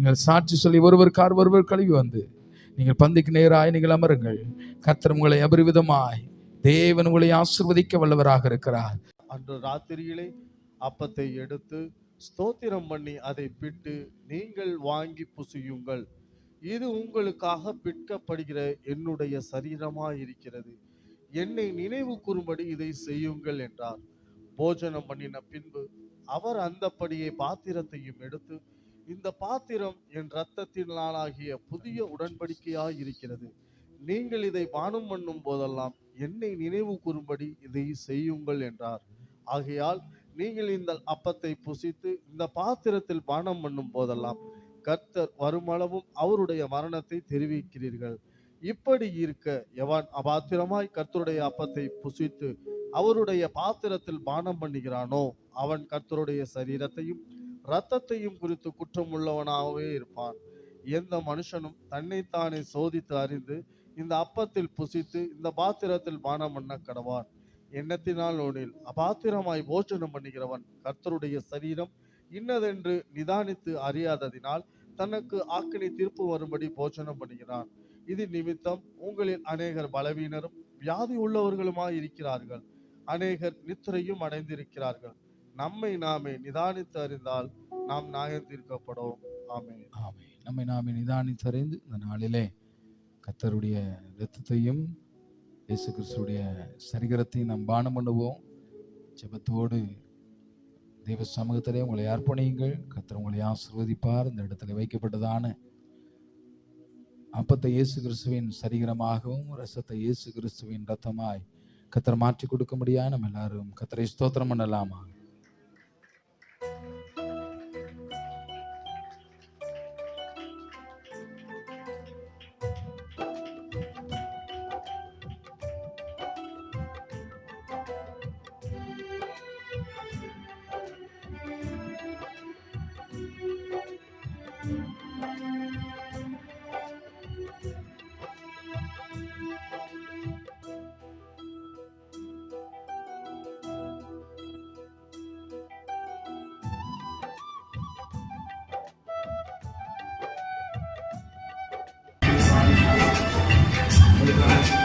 நீங்கள் சாட்சி சொல்லி ஒருவர் கழுவி வந்து நீங்கள் பந்திக்கு நேராய் நீங்கள் அமருங்கள். கர்த்தர் உங்களை அபரிவிதமாய் தேவன் உங்களை ஆசீர்வதிக்க வல்லவராக இருக்கிறார். அன்று ராத்திரியிலே அப்பத்தை எடுத்து ஸ்தோத்திரம் பண்ணி அதை பிட்டு, நீங்கள் வாங்கி புசியுங்கள், இது உங்களுக்காக பிற்கப்படுகிற என்னுடைய சரீரமாயிருக்கிறது, என்னை நினைவு கூறும்படி இதை செய்யுங்கள் என்றார். போஜனம் பண்ணின பின்பு அவர் அந்தப்படியே பாத்திரத்தையும் எடுத்து, இந்த பாத்திரம் என் இரத்தத்தினாலாகிய புதிய உடன்படிக்கையாயிருக்கிறது, நீங்கள் இதை பானம் பண்ணும் போதெல்லாம் என்னை நினைவு கூறும்படி இதை செய்யுங்கள் என்றார். ஆகையால் நீங்கள் இந்த அப்பத்தை புசித்து இந்த பாத்திரத்தில் பானம் பண்ணும் போதெல்லாம் கர்த்தர் வருமளவும் அவருடைய மரணத்தை தெரிவிக்கிறீர்கள். இப்படி இருக்க எவன் அபாத்திரமாய் கர்த்தருடைய அப்பத்தை புசித்து அவருடைய பாத்திரத்தில் பானம் பண்ணுகிறானோ அவன் கர்த்தருடைய சரீரத்தையும் இரத்தத்தையும் குறித்து குற்றம் உள்ளவனாகவே இருப்பான். எந்த மனுஷனும் தன்னைத்தானே சோதித்து அறிந்து இந்த அப்பத்தில் புசித்து இந்த பாத்திரத்தில் பானம் பண்ண கடவான். எண்ணத்தினால் நோனில் அபாத்திரமாய் போஜனம் பண்ணுகிறவன் கர்த்தருடைய சரீரம் இன்னதென்று நிதானித்து அறியாததினால் தனக்கு ஆக்கினை தீர்ப்பு வரும்படி போஜனம் பண்ணுகிறான். இது நிமித்தம் உங்களில் அநேகர் பலவீனரும் வியாதி உள்ளவர்களுமாய் இருக்கிறார்கள், அநேகர் நித்திரையும் அடைந்திருக்கிறார்கள். நம்மை நாமே நிதானித்து அறிந்தால் நாம் நியாயம் தீர்க்கப்படும். ஆமென். ஆமென். நம்மை நாமே நிதானித்து அறிந்து இந்த நாளிலே கர்த்தருடைய இரத்தத்தையும் இயேசு கிறிஸ்துடைய சரீரத்தையும் நாம் பானம் பண்ணுவோம். ஜெபத்தோடு தெய்வ சமூகத்திலே உங்களை அர்ப்பணியுங்கள். கர்த்தர் உங்களை ஆசீர்வதிப்பார். இந்த இடத்துல வைக்கப்பட்டதான அப்பத்தை இயேசு கிறிஸ்துவின் சரீரமாகவும் இரத்தத்தை இயேசு கிறிஸ்துவின் இரத்தமாய் கர்த்தர் மாற்றி கொடுக்க முடியாது. நம்ம எல்லாரும் கர்த்தரை ஸ்தோத்திரம் பண்ணலாமா? Thank you.